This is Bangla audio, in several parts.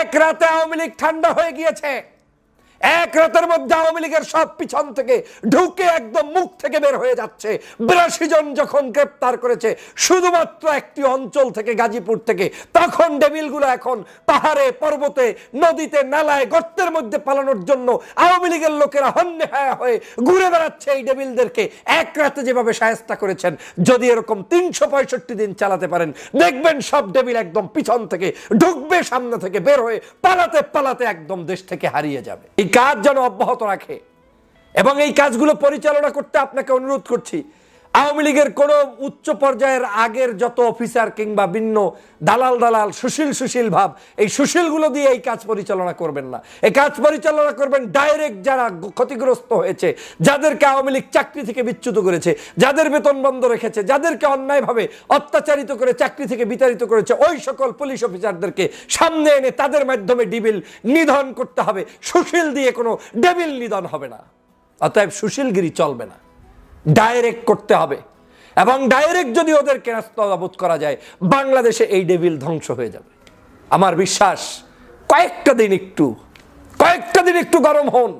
এক রাতে আওয়ামী লীগ ঠান্ডা হয়ে গিয়েছে। এক রাতের মধ্যে আওয়ামী লীগের সব পিছন থেকে ঢুকে একদম মুখ থেকে বের হয়ে যাচ্ছে। 82 জন যখন গ্রেপ্তার করেছে শুধুমাত্র একটি অঞ্চল থেকে, গাজীপুর থেকে, তখন ডেভিলগুলো এখন পাহাড়ে, পর্বতে, নদীতে, নালায়, গর্তের মধ্যে পালানোর জন্য আওয়ামী লীগের লোকেরা হন্যে হায়া হয়ে ঘুরে বেড়াচ্ছে। এই ডেভিলদেরকে এক রাতে যেভাবে শায়েস্তা করেছেন, যদি এরকম 365 দিন চালাতে পারেন, দেখবেন সব ডেভিল একদম পিছন থেকে ঢুকবে, সামনে থেকে বের হয়ে পালাতে পালাতে একদম দেশ থেকে হারিয়ে যাবে। এই কাজ যেন অব্যাহত রাখে এবং এই কাজগুলো পরিচালনা করতে আপনাকে অনুরোধ করছি। আওয়ামী লীগের কোন উচ্চ পর্যায়ের আগের যত অফিসার কিংবা ভিন্ন দালাল সুশীল ভাব, এই সুশীলগুলো দিয়ে এই কাজ পরিচালনা করবেন না। এই কাজ পরিচালনা করবেন ডাইরেক্ট যারা ক্ষতিগ্রস্ত হয়েছে, যাদেরকে আওয়ামী লীগ চাকরি থেকে বিচ্যুত করেছে, যাদের বেতন বন্ধ রেখেছে, যাদেরকে অন্যায়ভাবে অত্যাচারিত করে চাকরি থেকে বিতাড়িত করেছে, ওই সকল পুলিশ অফিসারদেরকে সামনে এনে তাদের মাধ্যমে ডেভিল নিধন করতে হবে। সুশীল দিয়ে কোনো ডেভিল নিধন হবে না। অতএব সুশীলগিরি চলবে না, ডাইরেক্ট করতে হবে। এবং ডাইরেক্ট যদি ওদেরকে নাস্তানাবুদ করা যায়, বাংলাদেশে এই ডেভিল ধ্বংস হয়ে যাবে। আমার বিশ্বাস, কয়েকটা দিন একটু গরম হন,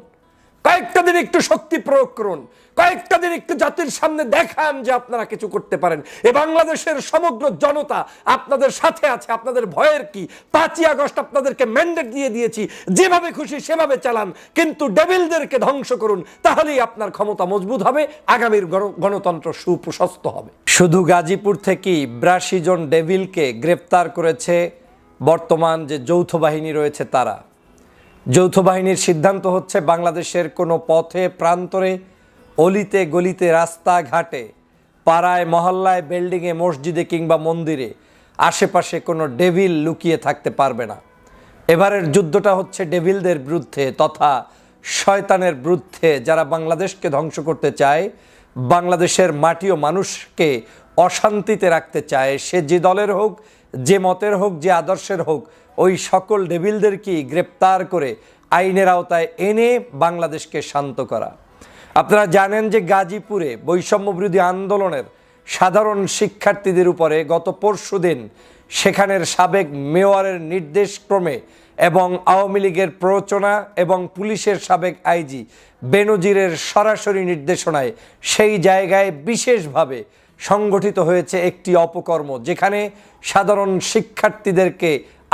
কয়েকটা দিন একটু শক্তি প্রয়োগ করুন, কয়েকটা দিন একটু জাতির সামনে দেখান যে আপনারা কিছু করতে পারেন। এ বাংলাদেশের সমগ্র জনতা আপনাদের সাথে আছে। আপনাদের ভয়ের কি? 5ই আগস্ট আপনাদেরকে ম্যান্ডেট দিয়ে দিয়েছি, যেভাবে খুশি সেভাবে চালান, কিন্তু ডেভিলদেরকে ধ্বংস করুন, তাহলেই আপনার ক্ষমতা মজবুত হবে, আগামীর গণতন্ত্র সুপ্রশস্ত হবে। শুধু গাজীপুর থেকেই 82 জন ডেভিলকে গ্রেফতার করেছে বর্তমান যে যৌথ বাহিনী রয়েছে তারা। যৌথ বাহিনীর সিদ্ধান্ত হচ্ছে, বাংলাদেশের কোনো পথে প্রান্তরে, অলিতে গলিতে, রাস্তাঘাটে, পাড়ায় মহল্লায়, বিল্ডিংয়ে, মসজিদে কিংবা মন্দিরে আশেপাশে কোনো ডেভিল লুকিয়ে থাকতে পারবে না। এবারের যুদ্ধটা হচ্ছে ডেভিলদের বিরুদ্ধে তথা শয়তানের বিরুদ্ধে, যারা বাংলাদেশকে ধ্বংস করতে চায়, বাংলাদেশের মাটি ও মানুষকে অশান্তিতে রাখতে চায়। সে যে দলের হোক, যে মতের হোক, যে আদর্শের হোক, ওই সকল ডেভিলদেরকেই গ্রেপ্তার করে আইনের আওতায় এনে বাংলাদেশকে শান্ত করা। আপনারা জানেন যে গাজীপুরে বৈষম্য বিরোধী আন্দোলনের সাধারণ শিক্ষার্থীদের উপরে গত পরশুদিন সেখানের সাবেক মেয়রের নির্দেশক্রমে এবং আওয়ামী লীগের প্ররোচনা এবং পুলিশের সাবেক আইজি বেনজিরের সরাসরি নির্দেশনায় সেই জায়গায় বিশেষভাবে সংগঠিত হয়েছে একটি অপকর্ম, যেখানে সাধারণ শিক্ষার্থীদেরকে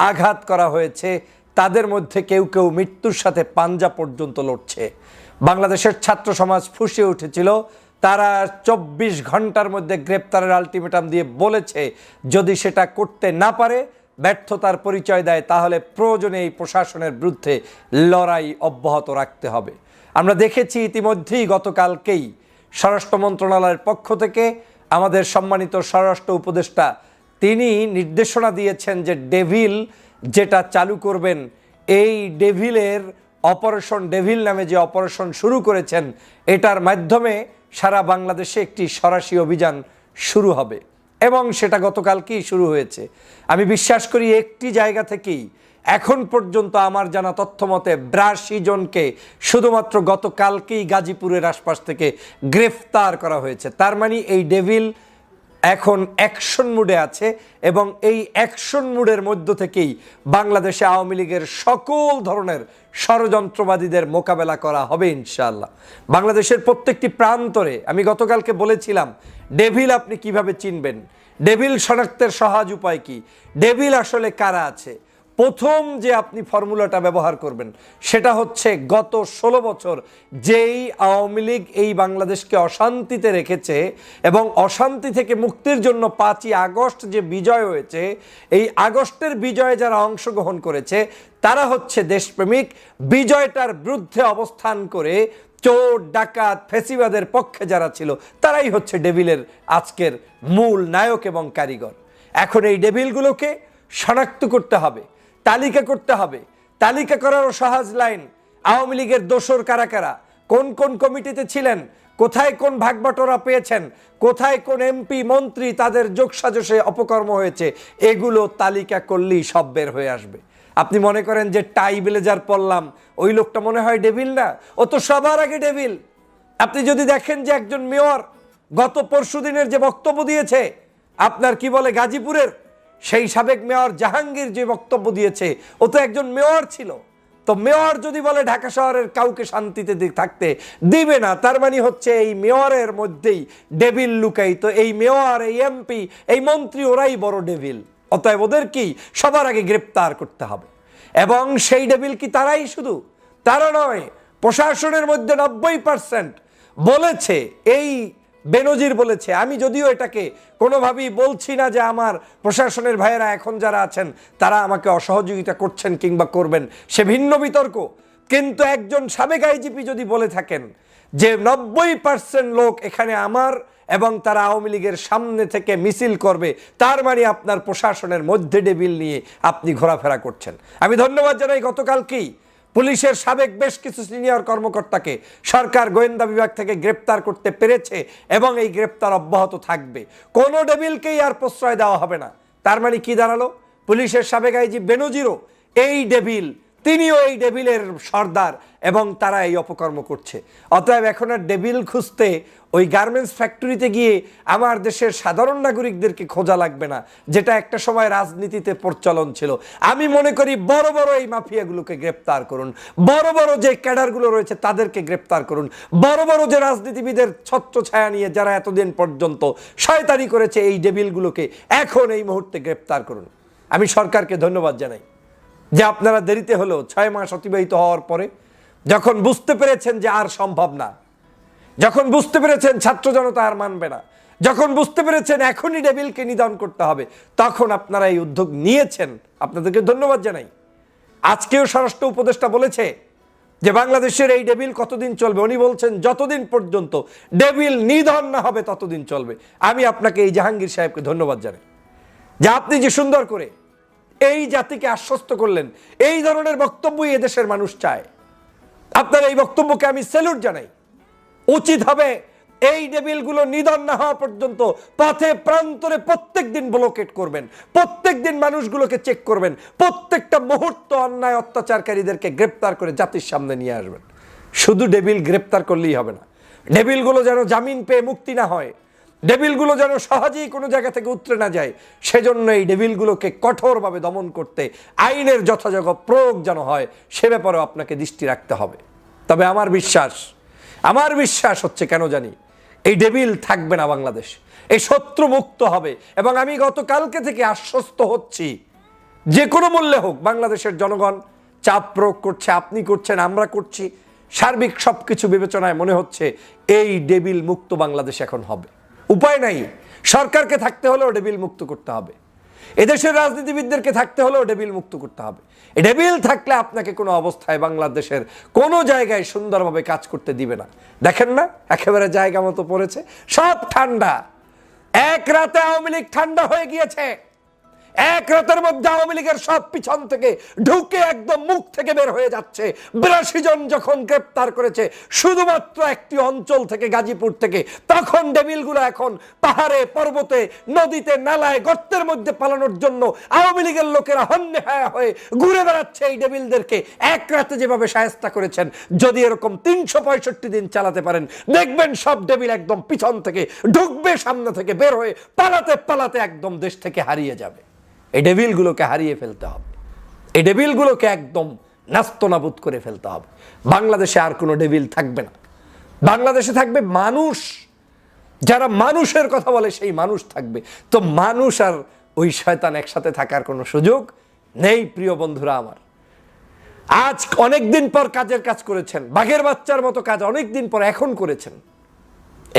আঘাত করা হয়েছে। তাদের মধ্যে কেউ কেউ মৃত্যুর সাথে পাঞ্জা পর্যন্ত লড়ছে। বাংলাদেশের ছাত্র সমাজ ফুঁসে উঠেছিল। তারা 24 ঘন্টার মধ্যে গ্রেপ্তারের আলটিমেটাম দিয়ে বলেছে, যদি সেটা করতে না পারে, ব্যর্থতার পরিচয় দেয়, তাহলে প্রয়োজনে এই প্রশাসনের বিরুদ্ধে লড়াই অব্যাহত রাখতে হবে। আমরা দেখেছি ইতিমধ্যেই গতকালকেই স্বরাষ্ট্র মন্ত্রণালয়ের পক্ষ থেকে আমাদের সম্মানিত স্বরাষ্ট্র উপদেষ্টা তিনি নির্দেশনা দিয়েছেন যে ডেভিল যেটা চালু করবেন, এই ডেভিলের অপারেশন ডেভিল নামে যে অপারেশন শুরু করেছেন, এটার মাধ্যমে সারা বাংলাদেশে একটি সরাসরি অভিযান শুরু হবে এবং সেটা গতকালকেই শুরু হয়েছে। আমি বিশ্বাস করি একটি জায়গা থেকেই এখন পর্যন্ত আমার জানা তথ্য মতে 82 জনকে শুধুমাত্র গতকালকেই গাজীপুরের আশপাশ থেকে গ্রেফতার করা হয়েছে। তার মানে এই ডেভিল এখন অ্যাকশন মুডে আছে এবং এই অ্যাকশন মুডের মধ্য থেকেই বাংলাদেশে আওয়ামী লীগের সকল ধরনের ষড়যন্ত্রবাদীদের মোকাবেলা করা হবে ইনশাআল্লাহ। বাংলাদেশের প্রত্যেকটি প্রান্তরে আমি গতকালকে বলেছিলাম, ডেভিল আপনি কিভাবে চিনবেন, ডেভিল শনাক্তের সহজ উপায় কি, ডেভিল আসলে কারা আছে। প্রথম যে আপনি ফর্মুলাটা ব্যবহার করবেন সেটা হচ্ছে, গত 16 বছর যেই আওয়ামী লীগ এই বাংলাদেশকে অশান্তিতে রেখেছে এবং অশান্তি থেকে মুক্তির জন্য 5ই আগস্ট যে বিজয় হয়েছে, এই আগস্টের বিজয়ে যারা অংশগ্রহণ করেছে তারা হচ্ছে দেশপ্রেমিক। বিজয়টার বিরুদ্ধে অবস্থান করে চোর ডাকাত ফেসিবাদের পক্ষে যারা ছিল, তারাই হচ্ছে ডেভিলের আজকের মূল নায়ক এবং কারিগর। এখন এই ডেভিলগুলোকে শনাক্ত করতে হবে, তালিকা করতে হবে। তালিকা করারও সহজ লাইন, আওয়ামী লীগের দোসর কারা কারা, কোন কোন কমিটিতে ছিলেন, কোথায় কোন ভাগবটরা পেয়েছেন, কোথায় কোন এমপি মন্ত্রী তাদের যোগসাজশে অপকর্ম হয়েছে, এগুলো তালিকা করলেই সব বের হয়ে আসবে। আপনি মনে করেন যে টাই ব্লেজার পরলাম ওই লোকটা মনে হয় ডেভিল না? ও তো সবার আগে ডেভিল। আপনি যদি দেখেন যে একজন মেয়র গত পরশুদিনের যে বক্তব্য দিয়েছে, আপনার কি বলে গাজীপুরের, সেই সাবেক মেয়র জাহাঙ্গীর যে বক্তব্য দিয়েছে, ও তো একজন মেয়র ছিল। তো মেয়র যদি বলে ঢাকা শহরের কাউকে শান্তিতে থাকতে দিবে না, তার মানে হচ্ছে এই মেয়রের মধ্যেই ডেভিল লুকাই। তো এই মেয়র, এই এমপি, এই মন্ত্রী, ওরাই বড় ডেভিল। অতএব ওদেরকেই সবার আগে গ্রেপ্তার করতে হবে। এবং সেই ডেভিল কি তারাই শুধু? তারা নয়, প্রশাসনের মধ্যে 90% বলেছে, এই বেনজির বলেছে। আমি যদিও এটাকে কোনোভাবেই বলছি না যে আমার প্রশাসনের ভাইয়েরা এখন যারা আছেন তারা আমাকে অসহযোগিতা করছেন কিংবা করবেন, সে ভিন্ন বিতর্ক। কিন্তু একজন সাবেক আইজিপি যদি বলে থাকেন যে 90% লোক এখানে আমার এবং তারা আওয়ামী লীগের সামনে থেকে মিছিল করবে, তার মানে আপনার প্রশাসনের মধ্যে ডেভিল নিয়ে আপনি ঘোরাফেরা করছেন। আমি ধন্যবাদ জানাই, গতকালকেই পুলিশের সাবেক বেশ কিছু সিনিয়র কর্মকর্তাকে সরকার গোয়েন্দা বিভাগ থেকে গ্রেপ্তার করতে পেরেছে এবং এই গ্রেপ্তার অব্যাহত থাকবে। কোনো ডেভিলকেই আর প্রশ্রয় দেওয়া হবে না। তার মানে কি দাঁড়ালো? পুলিশের সাবেক আইজি বেনজিরও এই ডেভিল, তিনিও এই ডেভিলের সর্দার এবং তারা এই অপকর্ম করছে। অতএব এখন আর ডেভিল খুঁজতে ওই গার্মেন্টস ফ্যাক্টরিতে গিয়ে আমার দেশের সাধারণ নাগরিকদেরকে খোঁজা লাগবে না, যেটা একটা সময় রাজনীতিতে প্রচলন ছিল। আমি মনে করি বড় বড় এই মাফিয়াগুলোকে গ্রেপ্তার করুন, বড় বড় যে ক্যাডারগুলো রয়েছে তাদেরকে গ্রেপ্তার করুন, বড় বড় যে রাজনীতিবিদের ছত্রছায়া নিয়ে যারা এতদিন পর্যন্ত শয়তানি করেছে এই ডেভিলগুলোকে এখন এই মুহূর্তে গ্রেপ্তার করুন। আমি সরকারকে ধন্যবাদ জানাই যে আপনারা দেরিতে হলেও 6 মাস অতিবাহিত হওয়ার পরে যখন বুঝতে পেরেছেন যে আর সম্ভব না, যখন বুঝতে পেরেছেন ছাত্র জনতা আর মানবে না, যখন বুঝতে পেরেছেন এখনই ডেভিলকে নিধন করতে হবে, তখন আপনারা এই উদ্যোগ নিয়েছেন। আপনাদেরকে ধন্যবাদ জানাই। আজকেও স্বরাষ্ট্র উপদেষ্টা বলেছে যে বাংলাদেশের এই ডেভিল কতদিন চলবে। উনি বলছেন যতদিন পর্যন্ত ডেভিল নিধন না হবে ততদিন চলবে। আমি আপনাকে, এই জাহাঙ্গীর সাহেবকে ধন্যবাদ জানাই যে আপনি যে সুন্দর করে এই জাতিকে আশ্বস্ত করলেন। এই ধরনের বক্তব্যই এদেশের মানুষ চায়। আপনার এই বক্তব্যকে আমি স্যালুট জানাই। উচিত হবে এই ডেভিলগুলো নিধন না হওয়া পর্যন্ত পথে প্রান্তরে প্রত্যেক দিন ব্লকেট করবেন, প্রত্যেক দিন মানুষগুলোকে চেক করবেন, প্রত্যেকটা মুহূর্ত অন্যায় অত্যাচারকারীদেরকে গ্রেপ্তার করে জাতির সামনে নিয়ে আসবেন। শুধু ডেভিল গ্রেপ্তার করলেই হবে না, ডেভিলগুলো যেন জামিন পেয়ে মুক্তি না হয়, ডেভিলগুলো যেন সহজেই কোনো জায়গা থেকে উতরে না যায়, সেজন্য এই ডেভিলগুলোকে কঠোরভাবে দমন করতে আইনের যথাযথ প্রয়োগ যেন হয়, সে ব্যাপারেও আপনাকে দৃষ্টি রাখতে হবে। তবে আমার বিশ্বাস হচ্ছে, কেন জানি এই ডেভিল থাকবে না বাংলাদেশ, এই শত্রু মুক্ত হবে। এবং আমি গতকালকে থেকে আশ্বস্ত হচ্ছি, যে কোনো মূল্যে হোক বাংলাদেশের জনগণ চাপ প্রয়োগ করছে, আপনি করছেন, আমরা করছি, সার্বিক সব কিছু বিবেচনায় মনে হচ্ছে এই ডেভিল মুক্ত বাংলাদেশ এখন হবে। উপায় নাই, সরকারকে থাকতে হলেও ডেভিল মুক্ত করতে হবে, এদেশের রাজনীতিবিদদেরকে থাকতে হলেও ডেভিল মুক্ত করতে হবে। এই ডেভিল থাকলে আপনাকে কোনো অবস্থায় বাংলাদেশের কোনো জায়গায় সুন্দরভাবে কাজ করতে দিবে না। দেখেন না, একেবারে জায়গা মতো পড়েছে, সব ঠান্ডা। এক রাতে আওয়ামী লীগ ঠান্ডা হয়ে গিয়েছে। এক রাতের মধ্যে আওয়ামী লীগের সব পিছন থেকে ঢুকে একদম মুখ থেকে বের হয়ে যাচ্ছে। 82 জন যখন গ্রেপ্তার করেছে শুধুমাত্র একটি অঞ্চল থেকে, গাজীপুর থেকে, তখন ডেভিলগুলো এখন পাহাড়ে, পর্বতে, নদীতে, নালায়, গর্তের মধ্যে পালানোর জন্য আওয়ামী লীগের লোকেরা হন্যে হয়ে ঘুরে বেড়াচ্ছে। এই ডেভিলদেরকে এক রাতে যেভাবে শায়েস্তা করেছেন, যদি এরকম 365 দিন চালাতে পারেন, দেখবেন সব ডেভিল একদম পিছন থেকে ঢুকবে, সামনে থেকে বের হয়ে পালাতে পালাতে একদম দেশ থেকে হারিয়ে যাবে। এই ডেভিলগুলোকে হারিয়ে ফেলতে হবে, এই ডেভিলগুলোকে একদম নাস্তানাবুদ করে ফেলতে হবে। বাংলাদেশে আর কোনো ডেভিল থাকবে না, বাংলাদেশে থাকবে মানুষ। যারা মানুষের কথা বলে সেই মানুষ থাকবে। তো মানুষ আর ওই শয়তান একসাথে থাকার কোনো সুযোগ নেই। প্রিয় বন্ধুরা আমার, আজ অনেকদিন পর কাজের কাজ করেছেন, বাঘের বাচ্চার মতো কাজ অনেকদিন পর এখন করেছেন।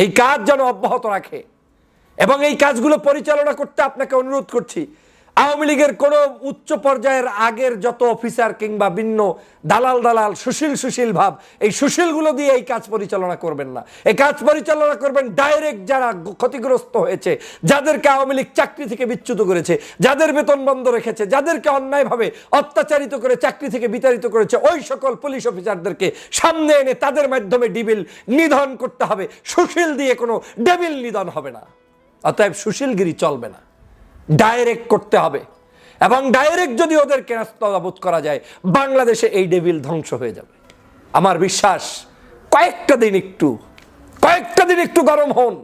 এই কাজ যেন অব্যাহত রাখে এবং এই কাজগুলো পরিচালনা করতে আপনাকে অনুরোধ করছি। আওয়ামী লীগের কোন উচ্চ পর্যায়ের আগের যত অফিসার কিংবা ভিন্ন দালাল সুশীল ভাব, এই সুশীলগুলো দিয়ে এই কাজ পরিচালনা করবেন না। এই কাজ পরিচালনা করবেন ডাইরেক্ট যারা ক্ষতিগ্রস্ত হয়েছে, যাদেরকে আওয়ামী লীগ চাকরি থেকে বিচ্যুত করেছে, যাদের বেতন বন্ধ রেখেছে, যাদেরকে অন্যায়ভাবে অত্যাচারিত করে চাকরি থেকে বিতাড়িত করেছে, ওই সকল পুলিশ অফিসারদেরকে সামনে এনে তাদের মাধ্যমে ডেভিল নিধন করতে হবে। সুশীল দিয়ে কোনো ডেভিল নিধন হবে না। অতএব সুশীলগিরি চলবে না, ডাইরেক্ট করতে হবে। এবং ডাইরেক্ট যদি ওদেরকে নাস্তানাবুদ করা যায়, বাংলাদেশে এই ডেভিল ধ্বংস হয়ে যাবে। আমার বিশ্বাস কয়েকটা দিন একটু গরম হন,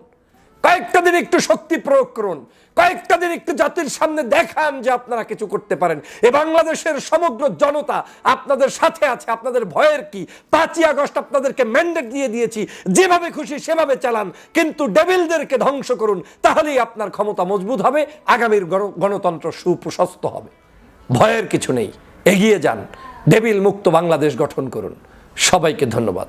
কয়েকটা দিন একটু শক্তি প্রয়োগ করুন, কয়েকটা দিন একটু জাতির সামনে দেখান যে আপনারা কিছু করতে পারেন। এ বাংলাদেশের সমগ্র জনতা আপনাদের সাথে আছে, আপনাদের ভয়ের কি? 5ই আগস্ট আপনাদেরকে ম্যান্ডেট দিয়ে দিয়েছি, যেভাবে খুশি সেভাবে চালান, কিন্তু ডেভিলদেরকে ধ্বংস করুন, তাহলেই আপনার ক্ষমতা মজবুত হবে, আগামীর গণতন্ত্র সুপ্রশস্ত হবে। ভয়ের কিছু নেই, এগিয়ে যান, ডেভিল মুক্ত বাংলাদেশ গঠন করুন। সবাইকে ধন্যবাদ।